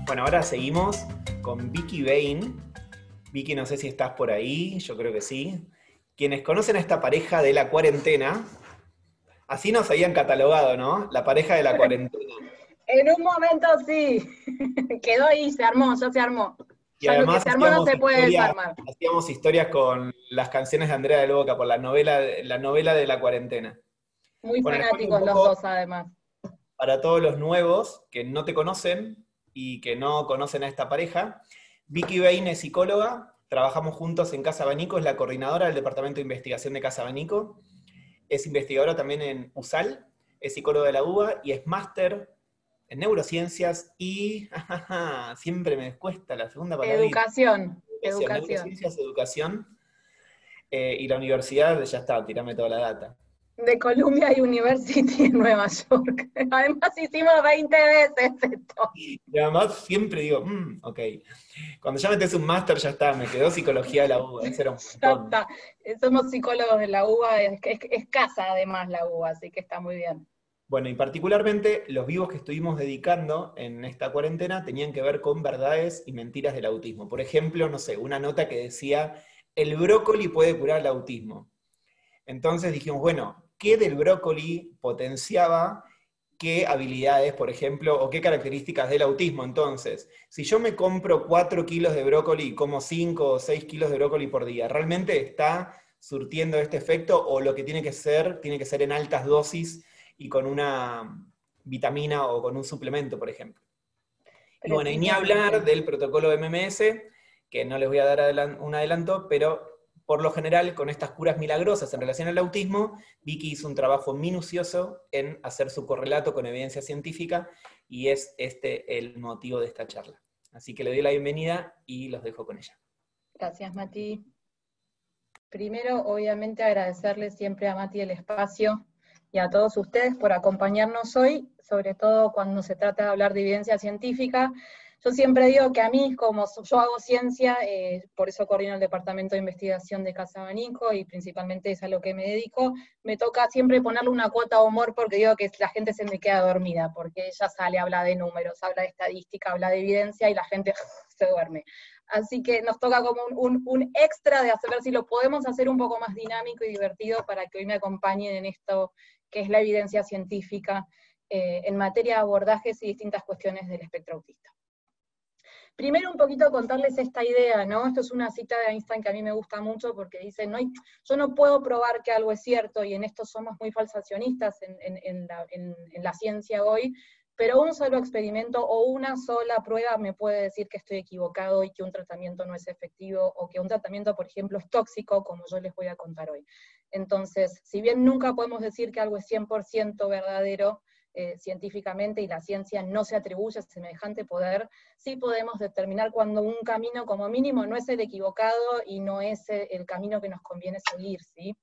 Bueno, ahora seguimos con Vicky Bain. Vicky, no sé si estás por ahí, yo creo que sí. Quienes conocen a esta pareja de la cuarentena, así nos habían catalogado, ¿no? La pareja de la cuarentena. En un momento sí, quedó ahí, se armó, ya se armó. Y Ya lo que además se armó no se puede desarmar. hacíamos historias con las canciones de Andrea del Boca por la novela de la cuarentena. Muy Bueno, les cuento un fanáticos los poco dos además. para todos los nuevos que no te conocen y que no conocen a esta pareja. Vicky Bain es psicóloga, trabajamos juntos en Casa Abanico, es la coordinadora del Departamento de Investigación de Casa Abanico, es investigadora también en USAL, es psicóloga de la UBA y es máster en neurociencias y, siempre me cuesta la segunda palabrita, Educación, educación. neurociencias, educación, y la universidad, ya está, tirame toda la data. De Columbia University en Nueva York. Además hicimos 20 veces esto. Y además siempre digo, ok. Cuando ya metes un máster ya está, me quedó psicología de la UBA, eso era un Ya montón. está. Somos psicólogos de la UBA, es casa además la UBA, así que está muy bien. Bueno, y particularmente los vivos que estuvimos dedicando en esta cuarentena tenían que ver con verdades y mentiras del autismo. Por ejemplo, no sé, una nota que decía, el brócoli puede curar el autismo. Entonces dijimos, bueno, ¿qué del brócoli potenciaba qué habilidades, por ejemplo, o qué características del autismo? Entonces, si yo me compro 4 kilos de brócoli y como 5 o 6 kilos de brócoli por día, ¿realmente está surtiendo este efecto o lo que tiene que ser en altas dosis y con una vitamina o con un suplemento, por ejemplo? Y bueno, y ni hablar Precisamente. del protocolo de MMS, que no les voy a dar un adelanto, pero por lo general, con estas curas milagrosas en relación al autismo, Vicky hizo un trabajo minucioso en hacer su correlato con evidencia científica, y es este el motivo de esta charla. Así que le doy la bienvenida y los dejo con ella. Gracias, Mati. Primero, obviamente, agradecerle siempre a Mati el espacio y a todos ustedes por acompañarnos hoy, sobre todo cuando se trata de hablar de evidencia científica. Yo siempre digo que a mí, como yo hago ciencia, por eso coordino el Departamento de Investigación de Casa Abanico, y principalmente es a lo que me dedico, me toca siempre ponerle una cuota de humor, porque digo que la gente se me queda dormida, porque ella sale, habla de números, habla de estadística, habla de evidencia, y la gente se duerme. Así que nos toca como un extra de ver si lo podemos hacer un poco más dinámico y divertido para que hoy me acompañen en esto que es la evidencia científica en materia de abordajes y distintas cuestiones del espectro autista. Primero un poquito contarles esta idea, ¿no? Esto es una cita de Einstein que a mí me gusta mucho porque dice, yo no puedo probar que algo es cierto, y en esto somos muy falsacionistas en la ciencia hoy, pero un solo experimento o una sola prueba me puede decir que estoy equivocado y que un tratamiento no es efectivo, o que un tratamiento, por ejemplo, es tóxico, como yo les voy a contar hoy. Entonces, si bien nunca podemos decir que algo es 100% verdadero, científicamente, y la ciencia no se atribuye semejante poder, sí podemos determinar cuando un camino como mínimo no es el equivocado y no es el camino que nos conviene seguir, ¿sí?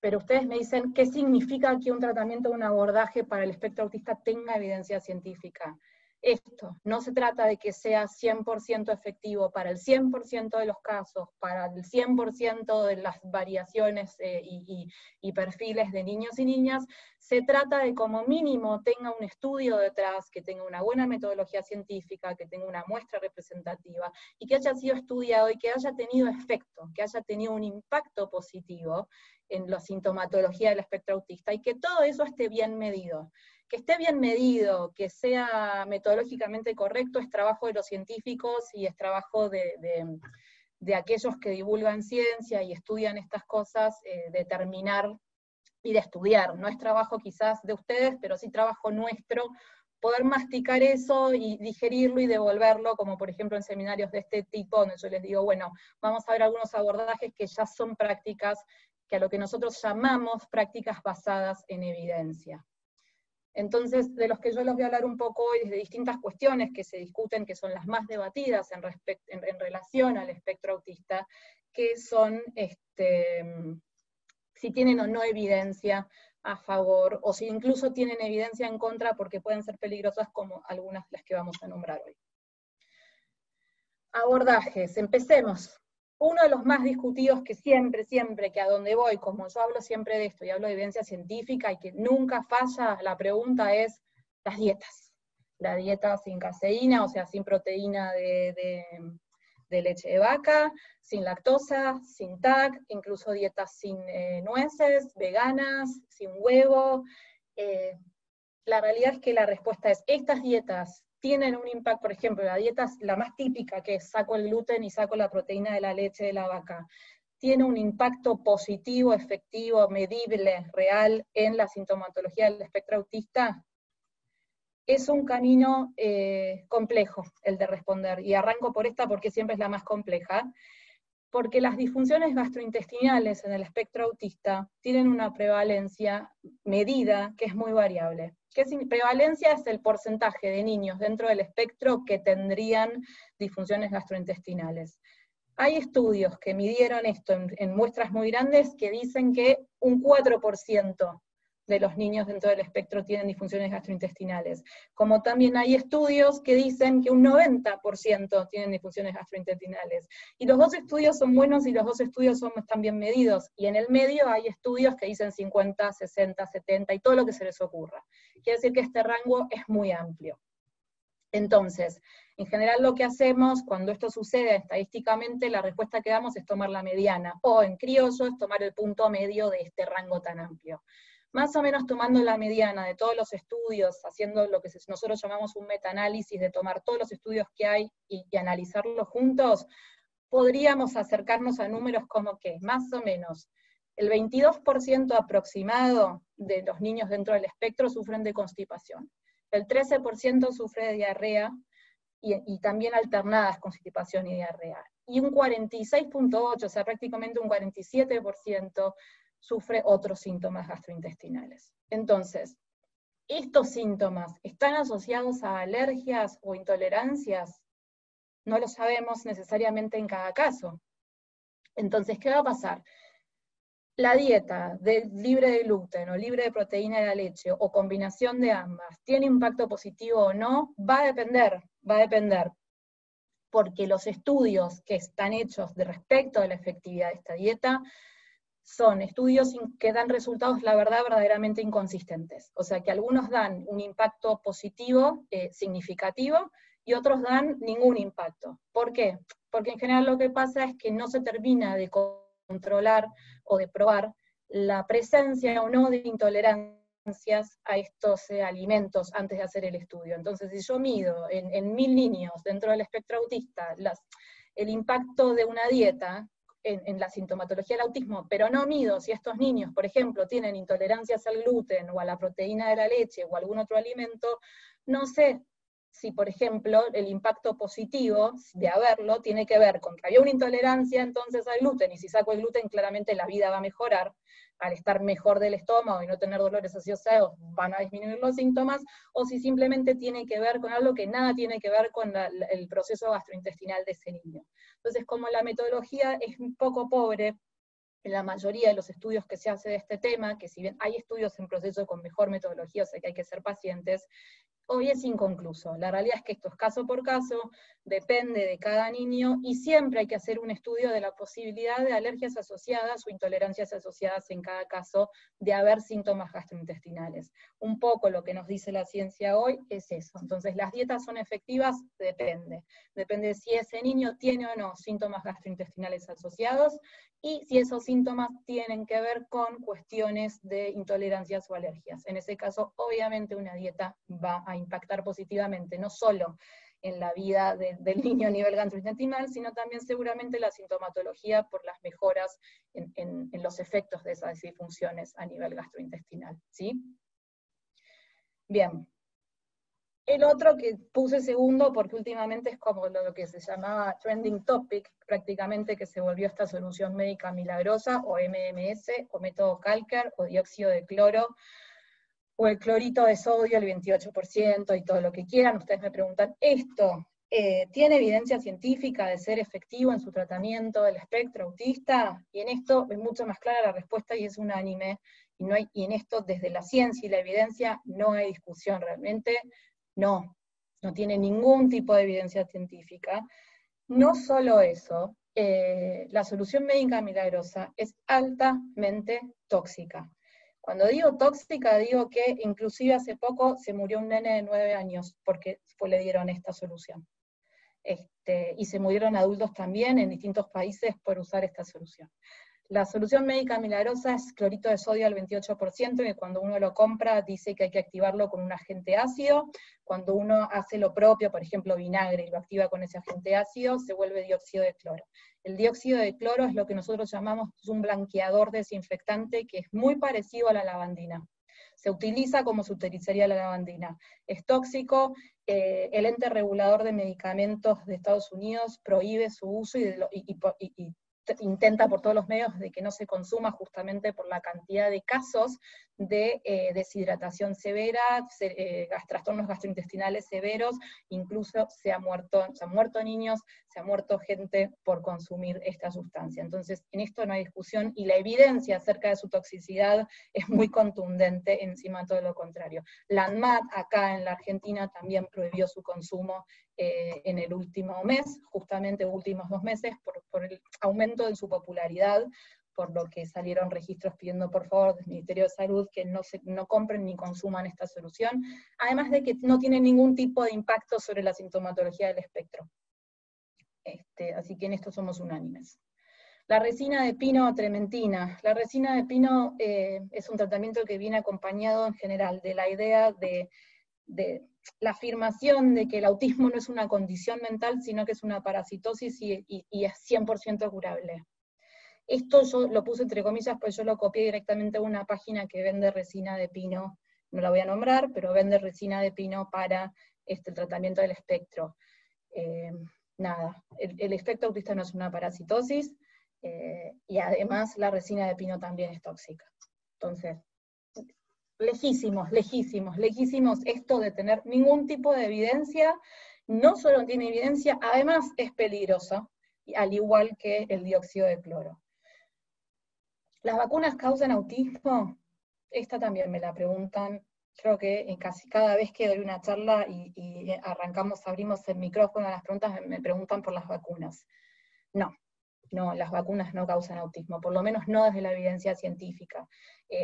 Pero ustedes me dicen, ¿qué significa que un tratamiento o un abordaje para el espectro autista tenga evidencia científica? Esto, no se trata de que sea 100% efectivo para el 100% de los casos, para el 100% de las variaciones y perfiles de niños y niñas. Se trata de como mínimo tenga un estudio detrás, que tenga una buena metodología científica, que tenga una muestra representativa, y que haya sido estudiado y que haya tenido efecto, que haya tenido un impacto positivo en la sintomatología del espectro autista, y que todo eso esté bien medido. Que esté bien medido, que sea metodológicamente correcto, es trabajo de los científicos y es trabajo de aquellos que divulgan ciencia y estudian estas cosas, determinar y de estudiar. No es trabajo quizás de ustedes, pero sí trabajo nuestro, poder masticar eso y digerirlo y devolverlo, como por ejemplo en seminarios de este tipo, donde yo les digo, bueno, vamos a ver algunos abordajes que ya son prácticas, que a lo que nosotros llamamos prácticas basadas en evidencia. Entonces, de los que yo les voy a hablar un poco hoy, de distintas cuestiones que se discuten, que son las más debatidas en relación al espectro autista, que son si tienen o no evidencia a favor, o si incluso tienen evidencia en contra, porque pueden ser peligrosas, como algunas de las que vamos a nombrar hoy. Abordajes, empecemos. Uno de los más discutidos, que siempre, que a donde voy, como yo hablo siempre de esto y hablo de evidencia científica y que nunca falla, la pregunta es las dietas. la dieta sin caseína, o sea, sin proteína de leche de vaca, sin lactosa, sin TAC, incluso dietas sin nueces, veganas, sin huevo. La realidad es que la respuesta es, estas dietas tienen un impacto, por ejemplo, la dieta, la más típica, que es saco el gluten y saco la proteína de la leche de la vaca, tiene un impacto positivo, efectivo, medible, real en la sintomatología del espectro autista. Es un camino complejo el de responder, y arranco por esta porque siempre es la más compleja, porque las disfunciones gastrointestinales en el espectro autista tienen una prevalencia medida que es muy variable. Prevalencia es el porcentaje de niños dentro del espectro que tendrían disfunciones gastrointestinales. Hay estudios que midieron esto en muestras muy grandes que dicen que un 4% de los niños dentro del espectro tienen disfunciones gastrointestinales. Como también hay estudios que dicen que un 90% tienen disfunciones gastrointestinales. Y los dos estudios son buenos y los dos estudios están bien medidos. Y en el medio hay estudios que dicen 50, 60, 70 y todo lo que se les ocurra. Quiere decir que este rango es muy amplio. Entonces, en general lo que hacemos cuando esto sucede estadísticamente, la respuesta que damos es tomar la mediana, o en criollo es tomar el punto medio de este rango tan amplio. Más o menos tomando la mediana de todos los estudios, haciendo lo que nosotros llamamos un metaanálisis, de tomar todos los estudios que hay y analizarlos juntos, podríamos acercarnos a números como que, más o menos, el 22% aproximado de los niños dentro del espectro sufren de constipación. El 13% sufre de diarrea, y también alternadas constipación y diarrea. Y un 46.8%, o sea, prácticamente un 47%, sufre otros síntomas gastrointestinales. Entonces, ¿estos síntomas están asociados a alergias o intolerancias? No lo sabemos necesariamente en cada caso. Entonces, ¿qué va a pasar? La dieta libre de gluten o libre de proteína de la leche o combinación de ambas, ¿tiene impacto positivo o no? Va a depender, porque los estudios que están hechos respecto de la efectividad de esta dieta son estudios que dan resultados, la verdad, verdaderamente inconsistentes. O sea, que algunos dan un impacto positivo significativo y otros dan ningún impacto. ¿Por qué? Porque en general lo que pasa es que no se termina de controlar o de probar la presencia o no de intolerancias a estos alimentos antes de hacer el estudio. Entonces, si yo mido en 1000 niños dentro del espectro autista el impacto de una dieta en la sintomatología del autismo, pero no mido si estos niños, por ejemplo, tienen intolerancias al gluten o a la proteína de la leche o algún otro alimento, no sé si, por ejemplo, el impacto positivo de haberlo tiene que ver con que había una intolerancia entonces al gluten, y si saco el gluten claramente la vida va a mejorar, al estar mejor del estómago y no tener dolores asociados van a disminuir los síntomas, o si simplemente tiene que ver con algo que nada tiene que ver con el proceso gastrointestinal de ese niño. Entonces, como la metodología es un poco pobre, en la mayoría de los estudios que se hace de este tema, que si bien hay estudios en proceso con mejor metodología, o sea que hay que ser pacientes, hoy es inconcluso. La realidad es que esto es caso por caso, depende de cada niño, y siempre hay que hacer un estudio de la posibilidad de alergias asociadas o intolerancias asociadas en cada caso de haber síntomas gastrointestinales. Un poco lo que nos dice la ciencia hoy es eso. Entonces, ¿las dietas son efectivas? Depende. Depende de si ese niño tiene o no síntomas gastrointestinales asociados, y si esos síntomas tienen que ver con cuestiones de intolerancias o alergias. En ese caso, obviamente una dieta va a impactar positivamente, no solo en la vida del niño a nivel gastrointestinal, sino también seguramente la sintomatología por las mejoras en los efectos de esas disfunciones a nivel gastrointestinal, ¿sí? Bien. El otro que puse segundo, porque últimamente es como lo que se llamaba trending topic, prácticamente, que se volvió esta solución médica milagrosa, o MMS, o método Kalker, o dióxido de cloro, o el clorito de sodio, el 28%, y todo lo que quieran. Ustedes me preguntan, ¿esto tiene evidencia científica de ser efectivo en su tratamiento del espectro autista? Y en esto es mucho más clara la respuesta y es unánime, y en esto desde la ciencia y la evidencia no hay discusión realmente. No tiene ningún tipo de evidencia científica. No solo eso, la solución médica milagrosa es altamente tóxica. Cuando digo tóxica, digo que inclusive hace poco se murió un nene de 9 años porque le dieron esta solución. Y se murieron adultos también en distintos países por usar esta solución. La solución médica milagrosa es clorito de sodio al 28%, que cuando uno lo compra dice que hay que activarlo con un agente ácido. Cuando uno hace lo propio, por ejemplo vinagre, y lo activa con ese agente ácido, se vuelve dióxido de cloro. El dióxido de cloro es lo que nosotros llamamos un blanqueador desinfectante, que es muy parecido a la lavandina. Se utiliza como se utilizaría la lavandina. Es tóxico. El ente regulador de medicamentos de Estados Unidos prohíbe su uso y intenta por todos los medios de que no se consuma, justamente por la cantidad de casos de deshidratación severa, trastornos gastrointestinales severos, incluso se han muerto niños, se ha muerto gente por consumir esta sustancia. Entonces, en esto no hay discusión, y la evidencia acerca de su toxicidad es muy contundente, encima de todo lo contrario. La ANMAT, acá en la Argentina, también prohibió su consumo en el último mes, justamente últimos 2 meses, por el aumento de su popularidad, por lo que salieron registros pidiendo por favor del Ministerio de Salud que no compren ni consuman esta solución, además de que no tiene ningún tipo de impacto sobre la sintomatología del espectro. Así que en esto somos unánimes. La resina de pino trementina. La resina de pino es un tratamiento que viene acompañado en general de la idea de la afirmación de que el autismo no es una condición mental, sino que es una parasitosis y es 100% curable. Esto yo lo puse entre comillas, pues yo lo copié directamente de una página que vende resina de pino, no la voy a nombrar, pero vende resina de pino para el tratamiento del espectro. Nada, el espectro autista no es una parasitosis, y además la resina de pino también es tóxica. Entonces, lejísimos esto de tener ningún tipo de evidencia. No solo tiene evidencia, además es peligroso, al igual que el dióxido de cloro. ¿Las vacunas causan autismo? Esta también me la preguntan, creo que en casi cada vez que doy una charla y abrimos el micrófono a las preguntas, me preguntan por las vacunas. No, las vacunas no causan autismo, por lo menos no desde la evidencia científica.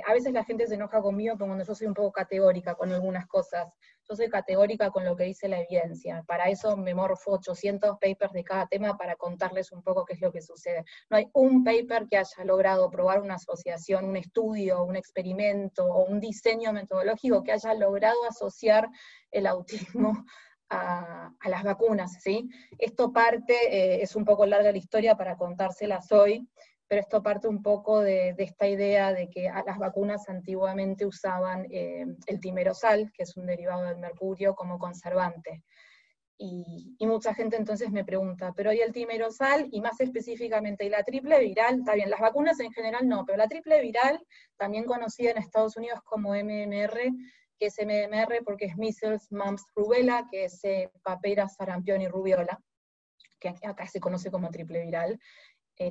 A veces la gente se enoja conmigo cuando yo soy un poco categórica con algunas cosas. Yo soy categórica con lo que dice la evidencia. Para eso me morfo 800 papers de cada tema para contarles un poco qué es lo que sucede. No hay un paper que haya logrado probar una asociación, un estudio, un experimento o un diseño metodológico que haya logrado asociar el autismo a las vacunas, ¿sí? Esto parte, es un poco larga la historia para contárselas hoy, pero esto parte un poco de esta idea de que a las vacunas antiguamente usaban el timerosal, que es un derivado del mercurio, como conservante. Y mucha gente entonces me pregunta, pero ¿y el timerosal? Y más específicamente, ¿y la triple viral? Está bien, las vacunas en general no, pero la triple viral, también conocida en Estados Unidos como MMR, que es MMR porque es measles, mumps, rubella, que es papera, sarampión y rubiola, que acá se conoce como triple viral,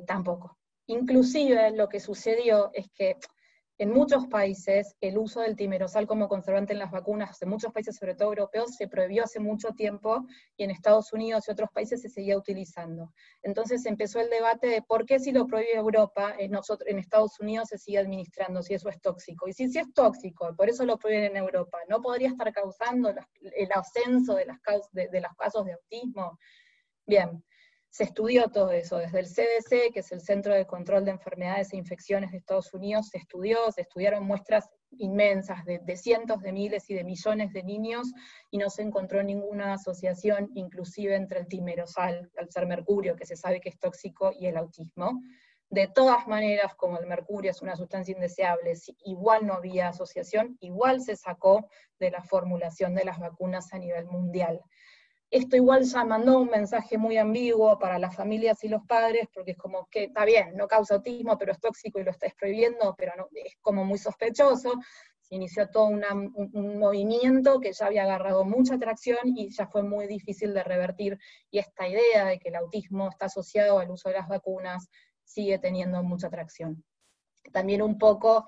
tampoco. Inclusive lo que sucedió es que en muchos países el uso del timerosal como conservante en las vacunas, en muchos países, sobre todo europeos, se prohibió hace mucho tiempo, y en Estados Unidos y otros países se seguía utilizando. Entonces empezó el debate de por qué si lo prohíbe Europa, en Estados Unidos se sigue administrando, si eso es tóxico. Y si es tóxico, por eso lo prohíben en Europa, ¿no podría estar causando el ascenso de los casos de autismo? Bien. Se estudió todo eso, desde el CDC, que es el Centro de Control de Enfermedades e Infecciones de Estados Unidos, se estudiaron muestras inmensas de cientos de miles y de millones de niños, y no se encontró ninguna asociación, inclusive entre el timerosal, al ser mercurio, que se sabe que es tóxico, y el autismo. De todas maneras, como el mercurio es una sustancia indeseable, igual no había asociación, igual se sacó de la formulación de las vacunas a nivel mundial. Esto igual ya mandó un mensaje muy ambiguo para las familias y los padres, porque es como que, está bien, no causa autismo, pero es tóxico y lo estáis prohibiendo, pero no, es como muy sospechoso. Se inició todo un movimiento que ya había agarrado mucha atracción y ya fue muy difícil de revertir, y esta idea de que el autismo está asociado al uso de las vacunas sigue teniendo mucha atracción. También un poco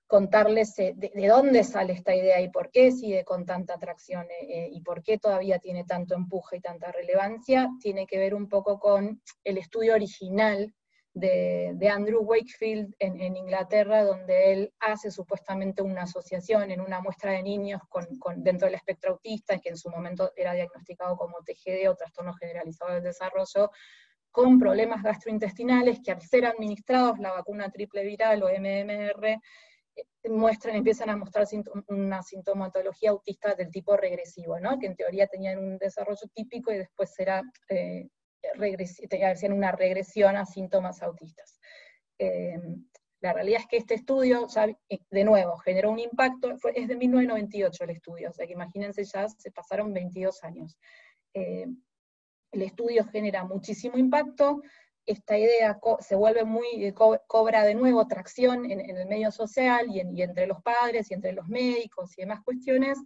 contarles de dónde sale esta idea y por qué sigue con tanta atracción y por qué todavía tiene tanto empuje y tanta relevancia, tiene que ver un poco con el estudio original de Andrew Wakefield en Inglaterra, donde él hace supuestamente una asociación en una muestra de niños dentro del espectro autista, que en su momento era diagnosticado como TGD o trastorno generalizado del desarrollo, con problemas gastrointestinales que al ser administrados la vacuna triple viral o MMR, empiezan a mostrar una sintomatología autista del tipo regresivo, ¿no? Que en teoría tenían un desarrollo típico y después hacían una regresión a síntomas autistas. La realidad es que este estudio, ya, de nuevo, generó un impacto, es de 1998 el estudio, o sea que imagínense, ya se pasaron 22 años. El estudio genera muchísimo impacto, esta idea se vuelve cobra de nuevo tracción en el medio social y entre los padres y entre los médicos y demás cuestiones,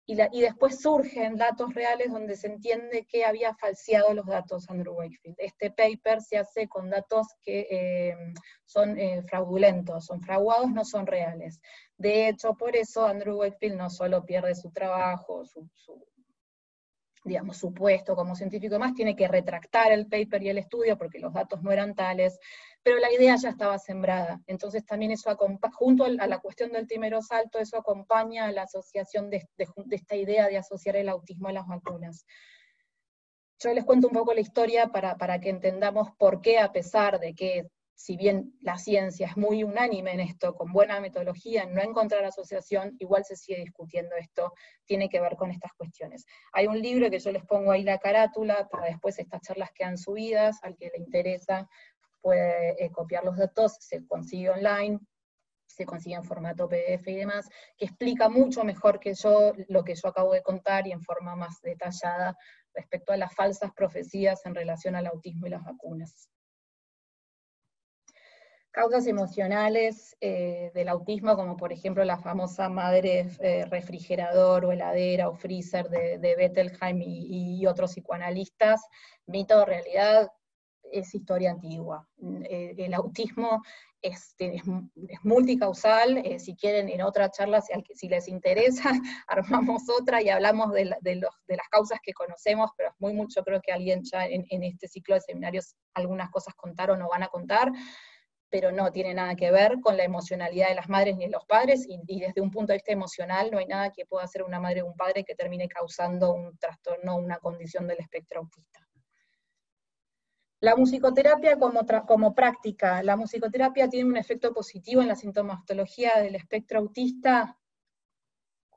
y después surgen datos reales donde se entiende que había falseado los datos Andrew Wakefield. Este paper se hace con datos que son fraudulentos, son fraguados, no son reales. De hecho, por eso Andrew Wakefield no solo pierde su trabajo, digamos, su puesto como científico más, tiene que retractar el paper y el estudio porque los datos no eran tales, pero la idea ya estaba sembrada. Entonces también eso, junto a la cuestión del timerosalto, eso acompaña a la asociación de esta idea de asociar el autismo a las vacunas. Yo les cuento un poco la historia para que entendamos por qué, a pesar de que, si bien la ciencia es muy unánime en esto, con buena metodología, en no encontrar asociación, igual se sigue discutiendo esto, tiene que ver con estas cuestiones. Hay un libro que yo les pongo ahí la carátula, para después estas charlas quedan subidas, al que le interesa puede copiar los datos, se consigue online, se consigue en formato PDF y demás, que explica mucho mejor que yo lo que yo acabo de contar y en forma más detallada respecto a las falsas profecías en relación al autismo y las vacunas. Causas emocionales del autismo, como por ejemplo la famosa madre refrigerador o heladera o freezer de Bettelheim y otros psicoanalistas, mito o realidad, es historia antigua. El autismo es multicausal, si quieren en otra charla, si les interesa, armamos otra y hablamos de las causas que conocemos, pero es muy mucho, creo que alguien ya en este ciclo de seminarios algunas cosas contaron o van a contar, pero no tiene nada que ver con la emocionalidad de las madres ni de los padres, y desde un punto de vista emocional no hay nada que pueda hacer una madre o un padre que termine causando un trastorno o una condición del espectro autista. La musicoterapia como práctica. La musicoterapia tiene un efecto positivo en la sintomatología del espectro autista.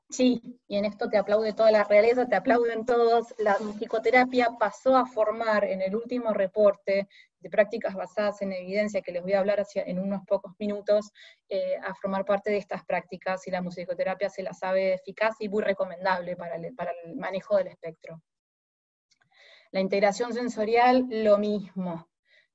Sí, y en esto te aplaude toda la realeza, te aplauden todos. La musicoterapia pasó a formar en el último reporte de prácticas basadas en evidencia, que les voy a hablar en unos pocos minutos, a formar parte de estas prácticas, y la musicoterapia se la sabe eficaz y muy recomendable para el manejo del espectro. La integración sensorial, lo mismo.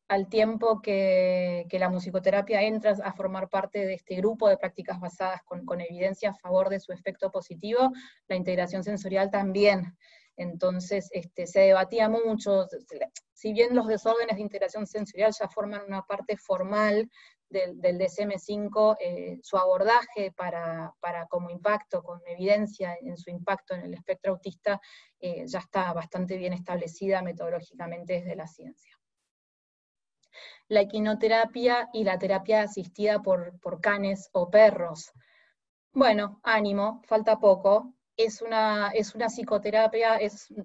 Al tiempo que la musicoterapia entra a formar parte de este grupo de prácticas basadas con evidencia a favor de su efecto positivo, la integración sensorial también. Entonces se debatía mucho, si bien los desórdenes de integración sensorial ya forman una parte formal del DSM-5, su abordaje como impacto, con evidencia en su impacto en el espectro autista, ya está bastante bien establecida metodológicamente desde la ciencia. La equinoterapia y la terapia asistida por canes o perros. Bueno, ánimo, falta poco. Es una psicoterapia,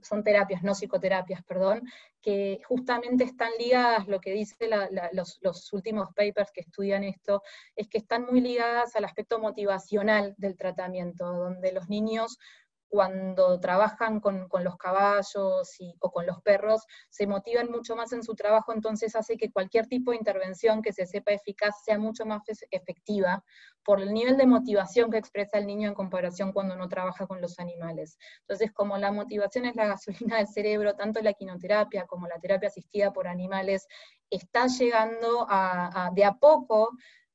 son terapias, no psicoterapias, perdón, que justamente están ligadas, lo que dicen los últimos papers que estudian esto, es que están muy ligadas al aspecto motivacional del tratamiento, donde los niños, cuando trabajan con los caballos o con los perros, se motivan mucho más en su trabajo, entonces hace que cualquier tipo de intervención que se sepa eficaz sea mucho más efectiva, por el nivel de motivación que expresa el niño en comparación cuando no trabaja con los animales. Entonces, como la motivación es la gasolina del cerebro, tanto la equinoterapia como la terapia asistida por animales está llegando de a poco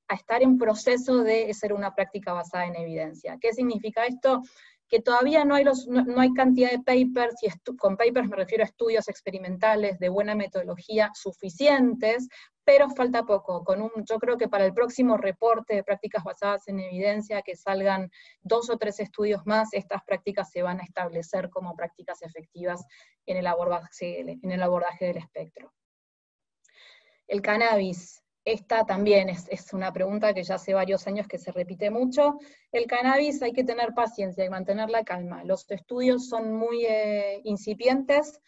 a estar en proceso de ser una práctica basada en evidencia. ¿Qué significa esto? Que todavía no hay cantidad de papers, y con papers me refiero a estudios experimentales de buena metodología suficientes, pero falta poco. Yo creo que para el próximo reporte de prácticas basadas en evidencia, que salgan 2 o 3 estudios más, estas prácticas se van a establecer como prácticas efectivas en el abordaje del espectro. El cannabis, esta también es una pregunta que ya hace varios años que se repite mucho. El cannabis hay que tener paciencia y mantener la calma. Los estudios son muy incipientes,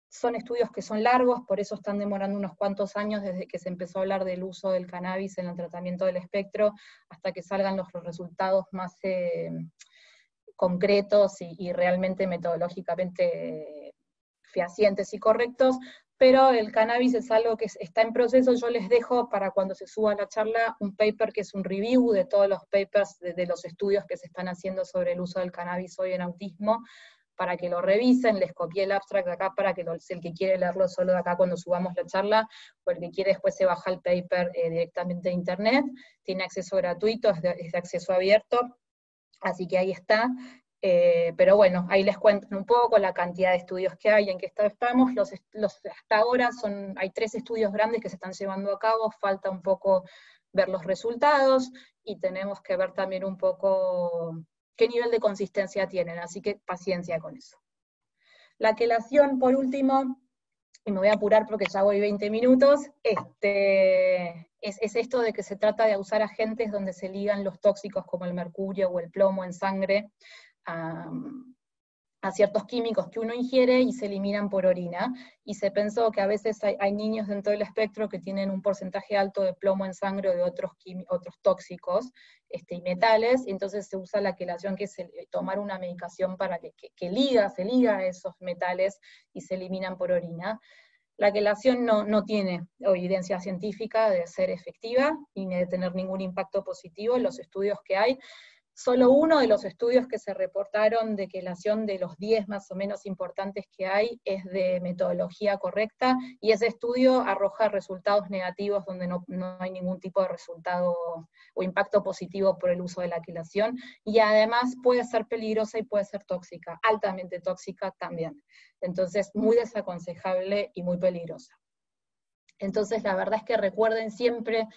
son estudios que son largos, por eso están demorando unos cuantos años desde que se empezó a hablar del uso del cannabis en el tratamiento del espectro, hasta que salgan los resultados más concretos y realmente metodológicamente fehacientes y correctos, pero el cannabis es algo que está en proceso. Yo les dejo para cuando se suba la charla un paper que es un review de todos los papers de los estudios que se están haciendo sobre el uso del cannabis hoy en autismo, para que lo revisen. Les copié el abstract de acá para que el que quiere leerlo solo de acá cuando subamos la charla, o el que quiere después se baja el paper directamente de internet, tiene acceso gratuito, es de acceso abierto, así que ahí está. Pero bueno, ahí les cuento un poco la cantidad de estudios que hay, en qué estado estamos. Hasta ahora hay 3 estudios grandes que se están llevando a cabo, falta un poco ver los resultados, y tenemos que ver también un poco qué nivel de consistencia tienen, así que paciencia con eso. La quelación, por último, y me voy a apurar porque ya voy 20 minutos, es esto de que se trata de usar agentes donde se ligan los tóxicos como el mercurio o el plomo en sangre a ciertos químicos que uno ingiere y se eliminan por orina, y se pensó que a veces hay niños dentro del espectro que tienen un porcentaje alto de plomo en sangre o de otros tóxicos y metales, y entonces se usa la quelación, que es tomar una medicación para que se liga a esos metales y se eliminan por orina. La quelación no tiene evidencia científica de ser efectiva y de tener ningún impacto positivo en los estudios que hay. Solo uno de los estudios que se reportaron de quelación, de los 10 más o menos importantes que hay, es de metodología correcta, y ese estudio arroja resultados negativos donde no hay ningún tipo de resultado o impacto positivo por el uso de la quelación, y además puede ser peligrosa y puede ser tóxica, altamente tóxica también. Entonces, muy desaconsejable y muy peligrosa. Entonces, la verdad es que recuerden siempre,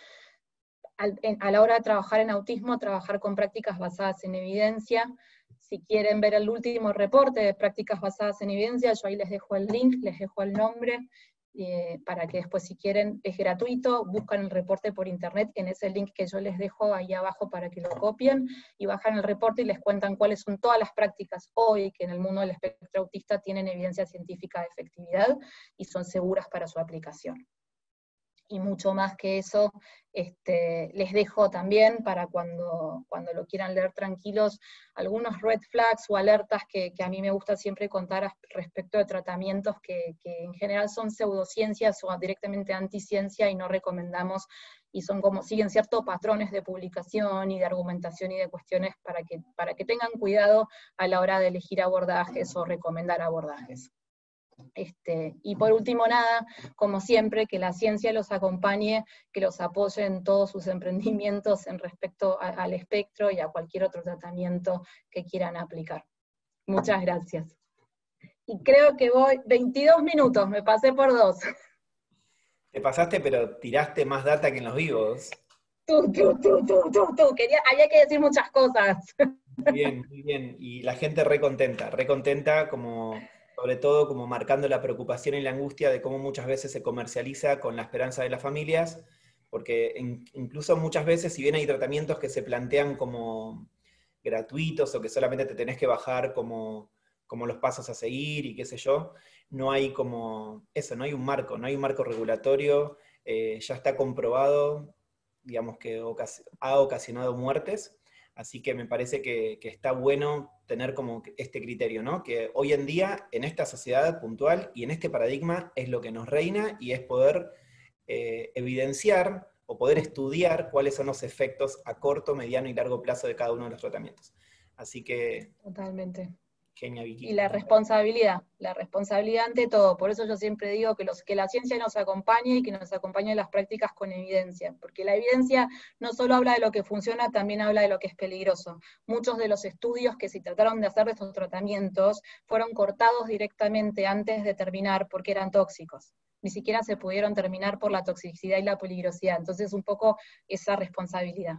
a la hora de trabajar en autismo, trabajar con prácticas basadas en evidencia. Si quieren ver el último reporte de prácticas basadas en evidencia, yo ahí les dejo el link, les dejo el nombre, para que después, si quieren, es gratuito, buscan el reporte por internet, en ese link que yo les dejo ahí abajo para que lo copien, y bajan el reporte y les cuentan cuáles son todas las prácticas hoy que en el mundo del espectro autista tienen evidencia científica de efectividad y son seguras para su aplicación. Y mucho más que eso, les dejo también para cuando lo quieran leer tranquilos, algunos red flags o alertas que a mí me gusta siempre contar respecto de tratamientos que en general son pseudociencias o directamente anticiencia y no recomendamos, y siguen ciertos patrones de publicación y de argumentación y de cuestiones para que tengan cuidado a la hora de elegir abordajes o recomendar abordajes. Y por último, nada, como siempre, que la ciencia los acompañe, que los apoye en todos sus emprendimientos en respecto al espectro y a cualquier otro tratamiento que quieran aplicar. Muchas gracias. Y creo que voy 22 minutos, me pasé por 2. Te pasaste, pero tiraste más data que en los vivos. Había que decir muchas cosas. Muy bien. Y la gente re contenta, como, sobre todo como marcando la preocupación y la angustia de cómo muchas veces se comercializa con la esperanza de las familias, porque incluso muchas veces, si bien hay tratamientos que se plantean como gratuitos o que solamente te tenés que bajar como los pasos a seguir y qué sé yo, no hay como eso, no hay un marco regulatorio, ya está comprobado, digamos que ha ocasionado muertes. Así que me parece que está bueno tener como este criterio, ¿no? Que hoy en día, en esta sociedad puntual y en este paradigma, es lo que nos reina, y es poder evidenciar o poder estudiar cuáles son los efectos a corto, mediano y largo plazo de cada uno de los tratamientos. Así que... Totalmente. Genia, Vicky. Y la responsabilidad ante todo. Por eso yo siempre digo que la ciencia nos acompañe y que nos acompañen las prácticas con evidencia, porque la evidencia no solo habla de lo que funciona, también habla de lo que es peligroso. Muchos de los estudios que se trataron de hacer de estos tratamientos fueron cortados directamente antes de terminar porque eran tóxicos. Ni siquiera se pudieron terminar por la toxicidad y la peligrosidad. Entonces, un poco esa responsabilidad.